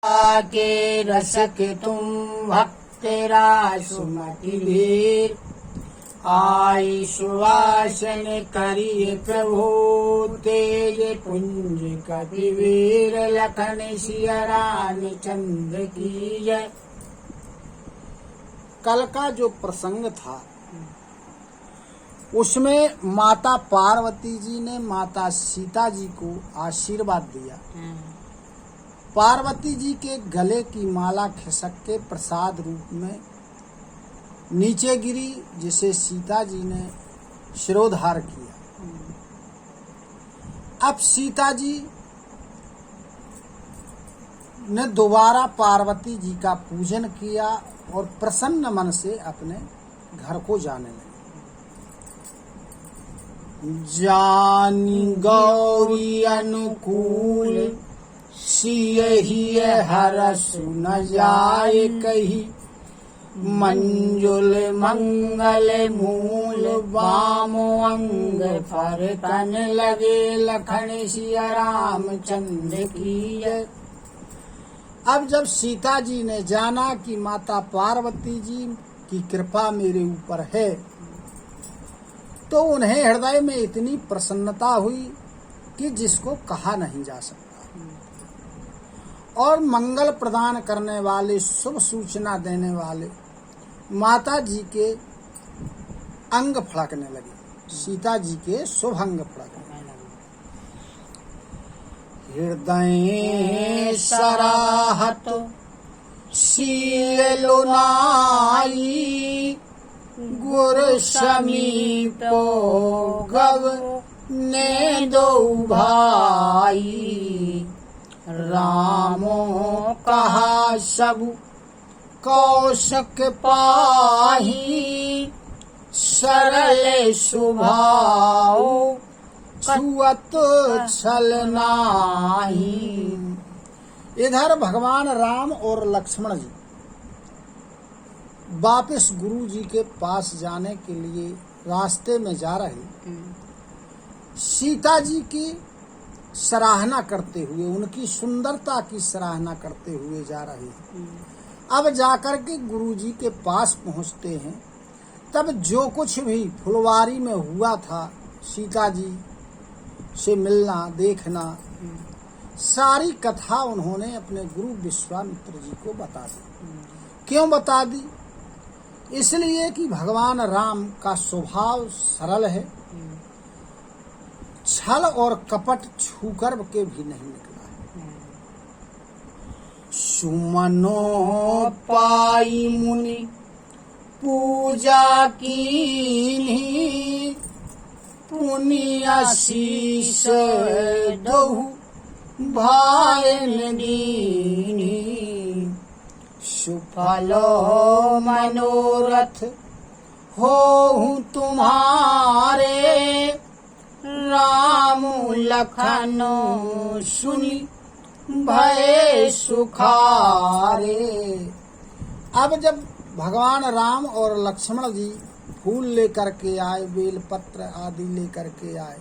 के रसक तुम भक्तेरा सुमति वीर आई सुवासन करिए प्रभु तेज पुंज कपि वीर लखन सिया रामचंद्र की जय। कल का जो प्रसंग था उसमें माता पार्वती जी ने माता सीता जी को आशीर्वाद दिया। पार्वती जी के गले की माला खिसक के प्रसाद रूप में नीचे गिरी, जिसे सीता जी ने शिरोधार किया। अब सीता जी ने दोबारा पार्वती जी का पूजन किया और प्रसन्न मन से अपने घर को जाने लगे। जानी गौरी अनुकूल सियहि हरस न जाय कही, मंजुल मंगल मूल वाम अंग पर तन लगे, लखन सिया रामचंद्र की जय। अब जब सीता जी ने जाना कि माता पार्वती जी की कृपा मेरे ऊपर है, तो उन्हें हृदय में इतनी प्रसन्नता हुई कि जिसको कहा नहीं जा सकता। और मंगल प्रदान करने वाले, शुभ सूचना देने वाले माता जी के अंग फड़कने लगे, सीता जी के शुभ अंग फड़कने लगे। हृदय सराहत शील लुनाई, गुर समीपो गव ने दो भाई, रामो कहा सब कौशक पाही, सरल सुभाव छुअत छल नाही। इधर भगवान राम और लक्ष्मण जी वापस गुरु जी के पास जाने के लिए रास्ते में जा रहे, सीता जी की सराहना करते हुए, उनकी सुंदरता की सराहना करते हुए जा रहे हैं। अब जाकर के गुरु जी के पास पहुंचते हैं, तब जो कुछ भी फुलवारी में हुआ था, सीता जी से मिलना देखना, सारी कथा उन्होंने अपने गुरु विश्वामित्र जी को बता दी। क्यों बता दी? इसलिए कि भगवान राम का स्वभाव सरल है, छल और कपट छूकर के भी नहीं निकला है। सुमनो पाई मुनि पूजा कीन्ही, पुनि आशीष दहु भायन दीन्ही, सुफलो मनोरथ होहु तुम्हारे, राम लखन सुनि भय सुखारे। अब जब भगवान राम और लक्ष्मण जी फूल लेकर के आए, बेलपत्र आदि लेकर के आए,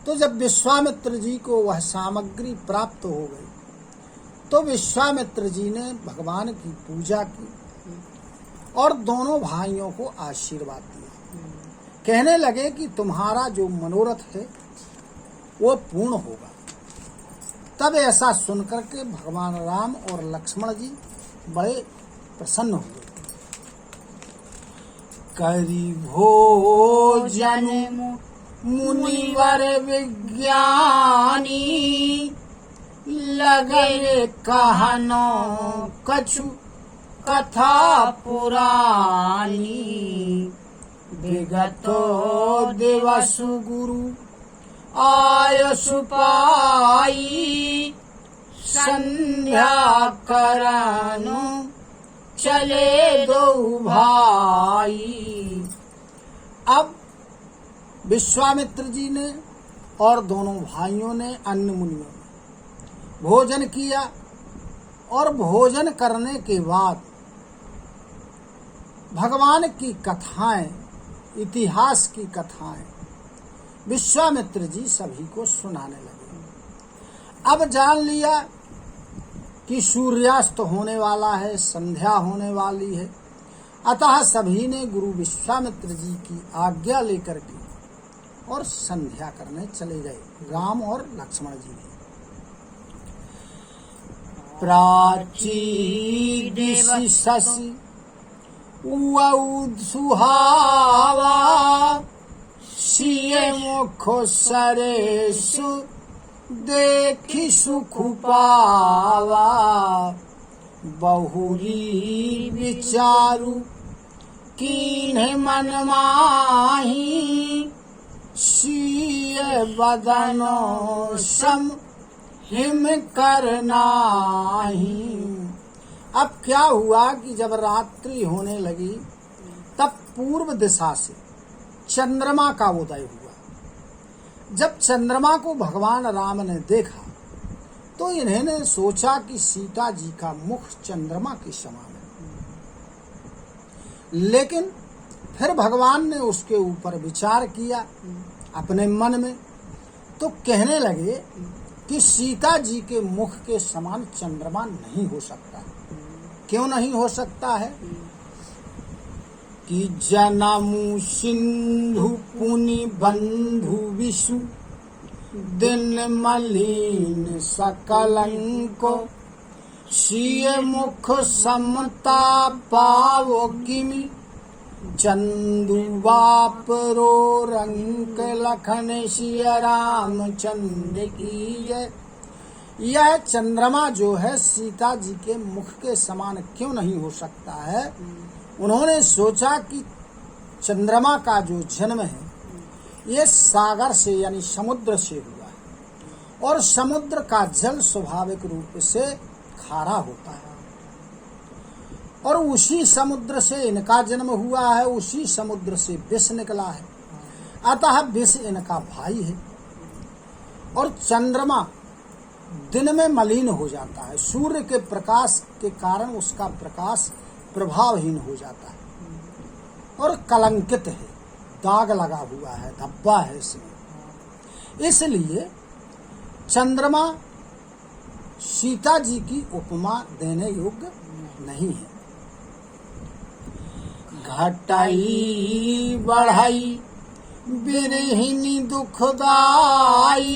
तो जब विश्वामित्र जी को वह सामग्री प्राप्त हो गई, तो विश्वामित्र जी ने भगवान की पूजा की और दोनों भाइयों को आशीर्वाद दिया। कहने लगे कि तुम्हारा जो मनोरथ है वो पूर्ण होगा। तब ऐसा सुनकर के भगवान राम और लक्ष्मण जी बड़े प्रसन्न हुए। करी भोजन मुनिवर विज्ञानी, लगे कहनो कछु कथा पुरानी, विगतो दिवसु गुरु आयसु पाई, संध्या करनु चले दो भाई। अब विश्वामित्र जी ने और दोनों भाइयों ने, अन्य मुनियों ने भोजन किया और भोजन करने के बाद भगवान की कथाएं, इतिहास की कथाएं विश्वामित्र जी सभी को सुनाने लगे। अब जान लिया कि सूर्यास्त होने वाला है, संध्या होने वाली है। अतः सभी ने गुरु विश्वामित्र जी की आज्ञा लेकर के और संध्या करने चले गए, राम और लक्ष्मण जी भी। प्राची दिशि शशि उऔद सुहावा, सिय मुख सरेसु देखि सुख पावा। बहुरी विचारु कीन्ह मन माही, सिय बदनो सम हिम करनाही। अब क्या हुआ कि जब रात्रि होने लगी तब पूर्व दिशा से चंद्रमा का उदय हुआ। जब चंद्रमा को भगवान राम ने देखा तो इन्होंने सोचा कि सीता जी का मुख चंद्रमा के समान है। लेकिन फिर भगवान ने उसके ऊपर विचार किया अपने मन में, तो कहने लगे कि सीता जी के मुख के समान चंद्रमा नहीं हो सकता। क्यों नहीं हो सकता है? कि जनमु सिंधु पुनि बंधु विषु, दिन मलिन सकलंको, सिय मुख समता पावो किमि, चंदु बापरो रंक लखन सिय रामचंद्र की जय। यह चंद्रमा जो है सीता जी के मुख के समान क्यों नहीं हो सकता है? उन्होंने सोचा कि चंद्रमा का जो जन्म है ये सागर से यानी समुद्र से हुआ है, और समुद्र का जल स्वाभाविक रूप से खारा होता है, और उसी समुद्र से इनका जन्म हुआ है, उसी समुद्र से विष निकला है। अतः विष इनका भाई है। और चंद्रमा दिन में मलिन हो जाता है, सूर्य के प्रकाश के कारण उसका प्रकाश प्रभावहीन हो जाता है और कलंकित है, दाग लगा हुआ है, धब्बा है इसमें। इसलिए चंद्रमा सीता जी की उपमा देने योग्य नहीं है। घटाई बढ़ाई बिरहिनी दुखदाई,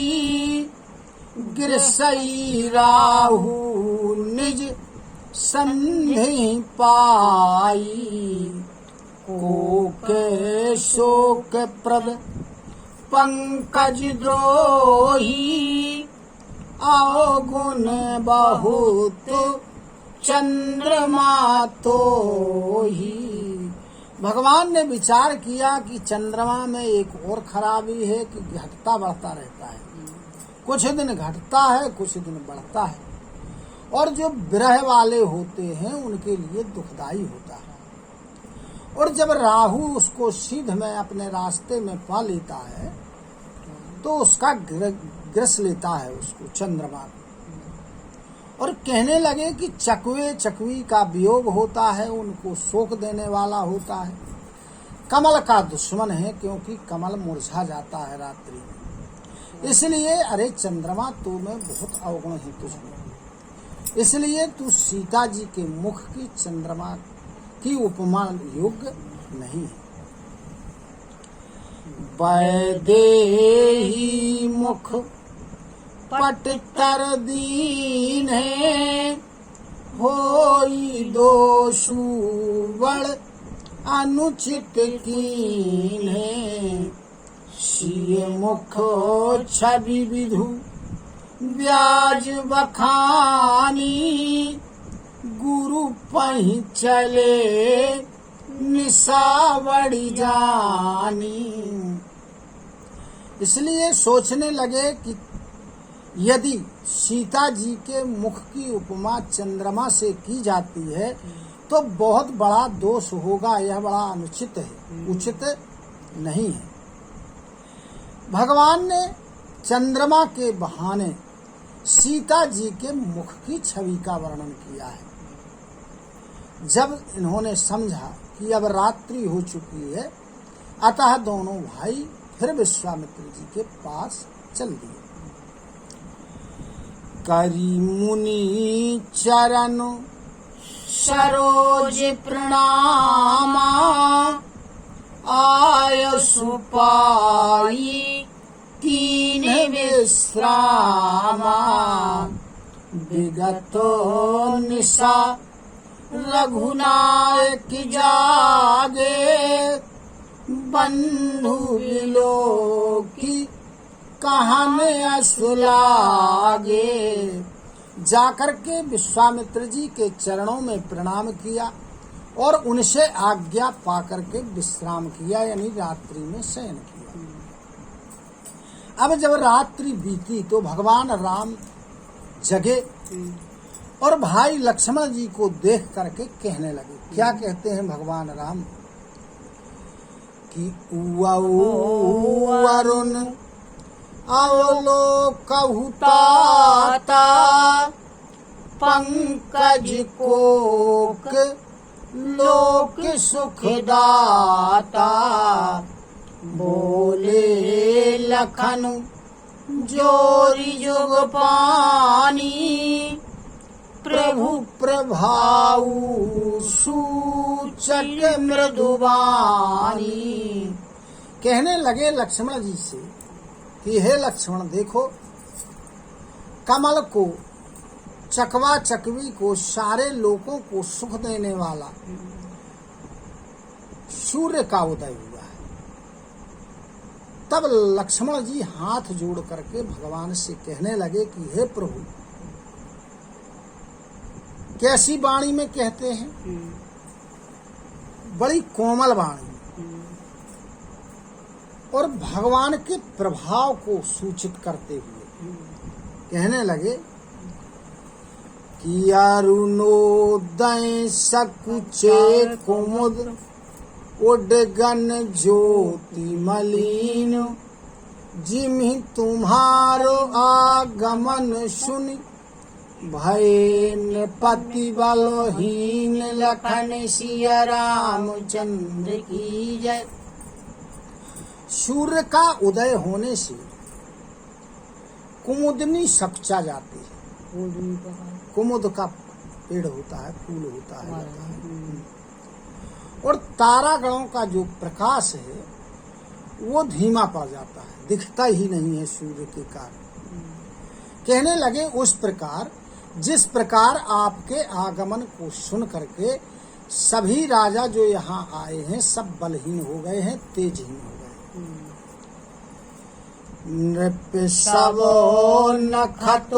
गिरसई राहु निज संधि पाई। कोके शोक प्रद पंकज द्रोही, आओ गुण बहुत चंद्रमा तोही। भगवान ने विचार किया कि चंद्रमा में एक और खराबी है कि घटता बढ़ता रहता है, कुछ दिन घटता है कुछ दिन बढ़ता है, और जो विरह वाले होते हैं उनके लिए दुखदाई होता है। और जब राहु उसको सीध में अपने रास्ते में पा लेता है तो उसका ग्रस लेता है उसको, चंद्रमा को, और कहने लगे कि चकवे चकवी का वियोग होता है, उनको शोक देने वाला होता है। कमल का दुश्मन है क्योंकि कमल मुरझा जाता है रात्रि में। इसलिए अरे चंद्रमा तू में बहुत अवगुण है तुझमें, इसलिए तू सीता जी के मुख की चंद्रमा की उपमा योग्य नहीं है। वैदेही मुख पट तर दीन है, होई दोषु बड़ अनुचित कीन है। सिय मुख छवि विधु ब्याज बखानी, गुरु पही चले निसावड़ी जानी। इसलिए सोचने लगे कि यदि सीता जी के मुख की उपमा चंद्रमा से की जाती है तो बहुत बड़ा दोष होगा, यह बड़ा अनुचित है, उचित नहीं है। भगवान ने चंद्रमा के बहाने सीता जी के मुख की छवि का वर्णन किया है। जब इन्होंने समझा कि अब रात्रि हो चुकी है, अतः दोनों भाई फिर विश्वामित्र जी के पास चल दिए। करी मुनि चरण सरोज प्रणामा आय सुपाई कीन विश्रामा विगतो निशा रघुनायक जागे बंधु विलोकी कहन असुलागे। जाकर के विश्वामित्र जी के चरणों में प्रणाम किया और उनसे आज्ञा पाकर के विश्राम किया, यानी रात्रि में शयन किया। अब जब रात्रि बीती तो भगवान राम जगे और भाई लक्ष्मण जी को देख करके कहने लगे। क्या कहते हैं भगवान राम कि वरुण अवलोकहुताता पंकज कोक लोक सुखदाता बोले लखन जोरी जुग पानी प्रभु प्रभाऊ सूचक मृदुबानी। कहने लगे लक्ष्मण जी से कि हे लक्ष्मण, देखो कमल को, चकवा चकवी को, सारे लोगों को सुख देने वाला सूर्य का उदय हुआ है। तब लक्ष्मण जी हाथ जोड़ करके भगवान से कहने लगे कि हे प्रभु, कैसी वाणी में कहते हैं, बड़ी कोमल वाणी और भगवान के प्रभाव को सूचित करते हुए कहने लगे कि अरुणोदय सकुचे कुमुद उडगन ज्योति मलिन जिमि तुम्हारो आगमन सुनि भय पति बलहीन लखन सिया रामचंद्र की जय। सूर्य का उदय होने से कुमुदनी सपचा जाती है। कुमुद का पेड़ होता है, फूल होता है। और तारागणों का जो प्रकाश है वो धीमा पड़ जाता है, दिखता ही नहीं है सूर्य के कारण। कहने लगे उस प्रकार जिस प्रकार आपके आगमन को सुन करके सभी राजा जो यहाँ आए हैं सब बलहीन हो गए हैं, तेजहीन हो गए। नृप सबो नखत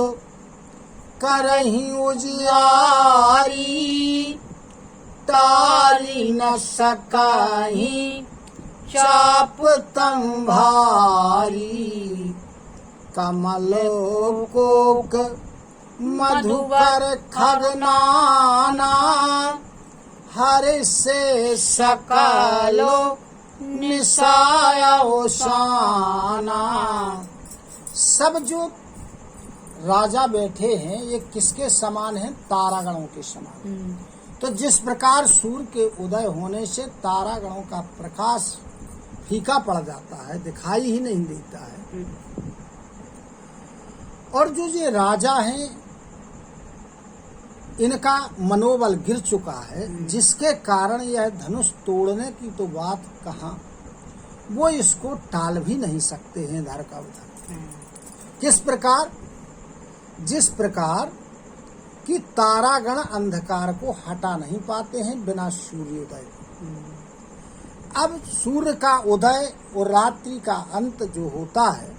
करही उजियारी तारी न सकाही चाप तम भारी कमल कोक मधुकर खगनाना हरे से सकलो निसाया ओसाना। सब जो राजा बैठे हैं ये किसके समान हैं? तारागणों के समान। तो जिस प्रकार सूर्य के उदय होने से तारागणों का प्रकाश फीका पड़ जाता है, दिखाई ही नहीं देता है, और जो ये राजा हैं इनका मनोबल गिर चुका है, जिसके कारण यह धनुष तोड़ने की तो बात कहाँ, वो इसको टाल भी नहीं सकते हैं इधर का उधर। किस प्रकार? जिस प्रकार कि तारागण अंधकार को हटा नहीं पाते हैं बिना सूर्योदय। अब सूर्य का उदय और रात्रि का अंत जो होता है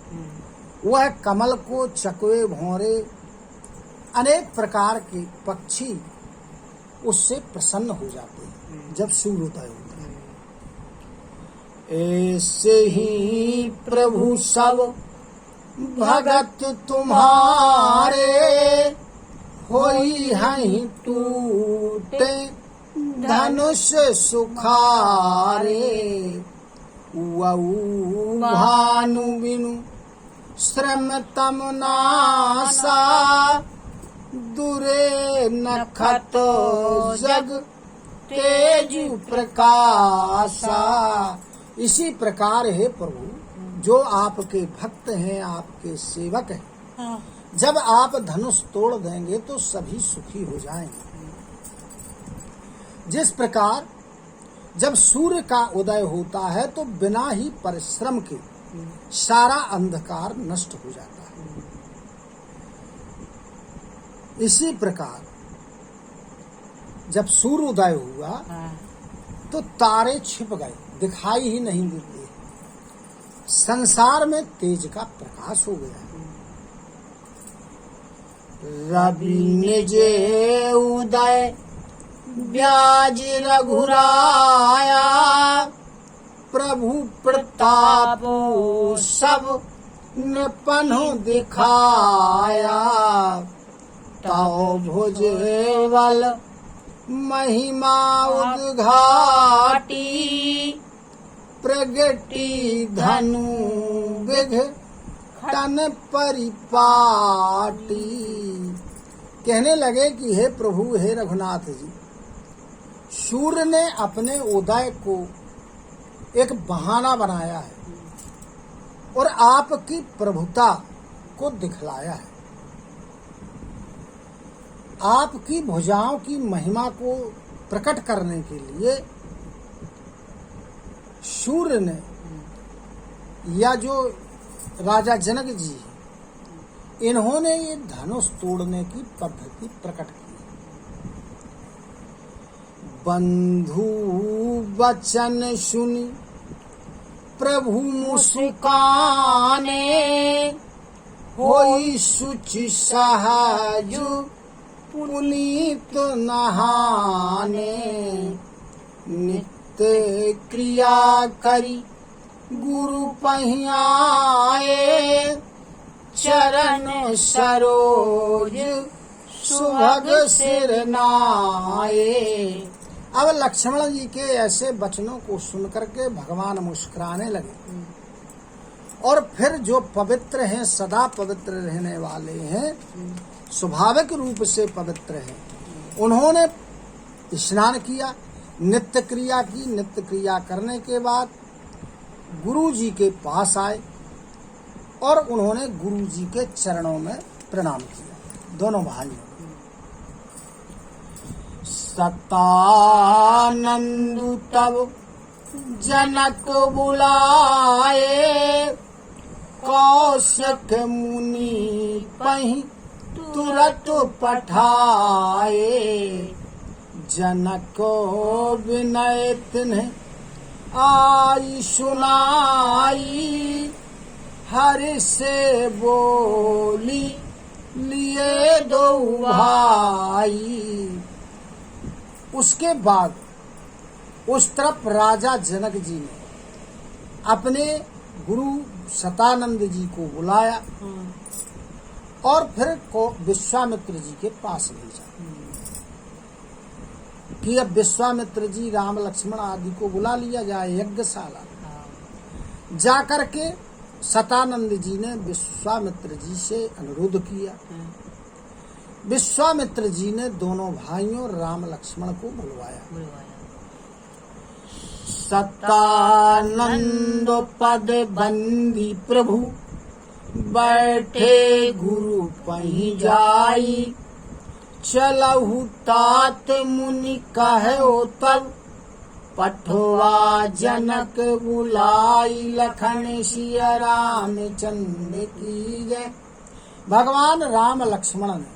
वह कमल को, चकवे, भौरे, अनेक प्रकार के पक्षी उससे प्रसन्न हो जाते हैं जब सूर्योदय होता है। ऐसे ही प्रभु सब भगत तुम्हारे होई हैं टूटे धनुष सुखारे भानु बिनु श्रम तम नासा दुरे नखत जग तेज प्रकाशा। इसी प्रकार है प्रभु जो आपके भक्त हैं, आपके सेवक हैं, जब आप धनुष तोड़ देंगे तो सभी सुखी हो जाएंगे। जिस प्रकार जब सूर्य का उदय होता है तो बिना ही परिश्रम के सारा अंधकार नष्ट हो जाता है, इसी प्रकार जब सूर्य उदय हुआ तो तारे छिप गए, दिखाई ही नहीं देते, संसार में तेज का प्रकाश हो गया। रवि निजे उदय ब्याज रघुराया, प्रभु प्रताप सब निपनु दिखाया। ताओ भुजबल महिमा उद्घाटी, प्रगति धनु विघ तन परिपाटी। कहने लगे कि हे प्रभु, हे रघुनाथ जी, सूर्य ने अपने उदय को एक बहाना बनाया है और आपकी प्रभुता को दिखलाया है। आपकी भुजाओं की महिमा को प्रकट करने के लिए सूर्य ने, या जो राजा जनक जी हैं, इन्होंने ये धनुष तोड़ने की पद्धति प्रकट की। बंधु वचन सुनी प्रभु मुस्काने, होई सुचि सहजु पुनीत नहाने। नित्य क्रिया करी गुरु पहियाए, चरण सरोज सुभग सिर नाये। अब लक्ष्मण जी के ऐसे वचनों को सुनकर के भगवान मुस्कुराने लगे और फिर जो पवित्र हैं, सदा पवित्र रहने वाले हैं, स्वाभाविक रूप से पवित्र हैं, उन्होंने स्नान किया, नित्य क्रिया की। नित्य क्रिया करने के बाद गुरु जी के पास आए और उन्होंने गुरु जी के चरणों में प्रणाम किया, दोनों भाइयों। सतानंद तब जनक बुलाए, कौशिक मुनि पहि तुरत पठाए। जनक विनय तिन्ह आई सुनाई, हरि से बोली लिए दो भाई। उसके बाद उस तरफ राजा जनक जी ने अपने गुरु सतानंद जी को बुलाया और फिर को विश्वामित्र जी के पास भेजा कि अब विश्वामित्र जी राम लक्ष्मण आदि को बुला लिया जाए यज्ञशाला। जाकर के सतानंद जी ने विश्वामित्र जी से अनुरोध किया। विश्वामित्र जी ने दोनों भाइयों राम लक्ष्मण को बुलवाया। सतानंद पद बंदी प्रभु, बैठे गुरु पहि जाई। चलहु तात मुनि कहो तब, पठवा जनक बुलाई। लखन सिया रामचंद्र की जय। भगवान राम लक्ष्मण ने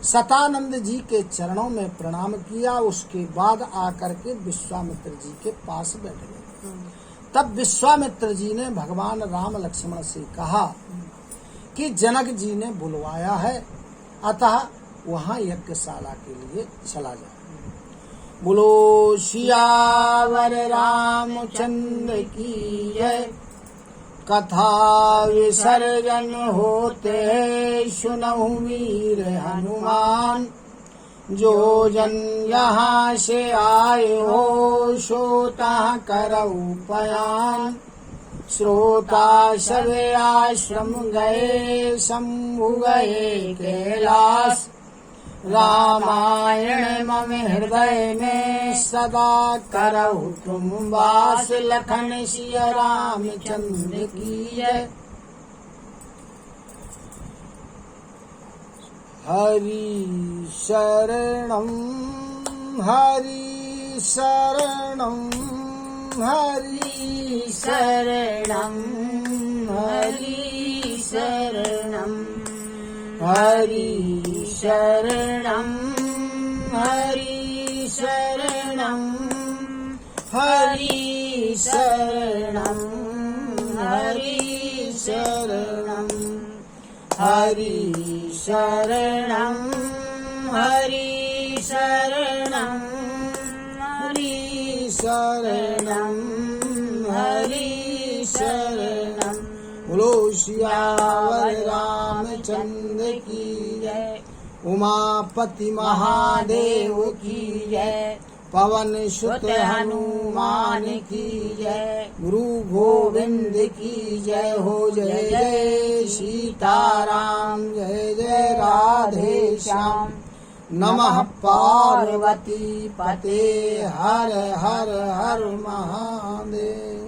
सतानंद जी के चरणों में प्रणाम किया। उसके बाद आकर के विश्वामित्र जी के पास बैठ गए। तब विश्वामित्र जी ने भगवान राम लक्ष्मण से कहा कि जनक जी ने बुलवाया है, अतः वहाँ यज्ञशाला के लिए चला जाए। बोलो सियावर रामचंद्र की जय। कथा विसर्जन होते सुनहु वीर हनुमान। जो जन यहाँ से आए हो श्रोता करऊ पयान। श्रोता सवे आश्रम गए शंभु गए कैलाश। रामायण मम हृदय में सदा करहु तुम वास। लखन सिया रामचंद्र की जय। हरि शरणं हरि शरणं हरि शरणं हरि शरणं हरि शरणं हरि शरणं हरि शरणं हरि शरणं हरि शरणं हरि शरणं हरि शरणं हरि शरणं बोलो सियावर रामचंद्र की जय, उमापति महादेव की जय, पवन सुत हनुमान की जय, गुरु गोविंद की जय हो। जय जय सीताराम, जय जय राधे श्याम। नमः पार्वती पते हर हर हर महादेव।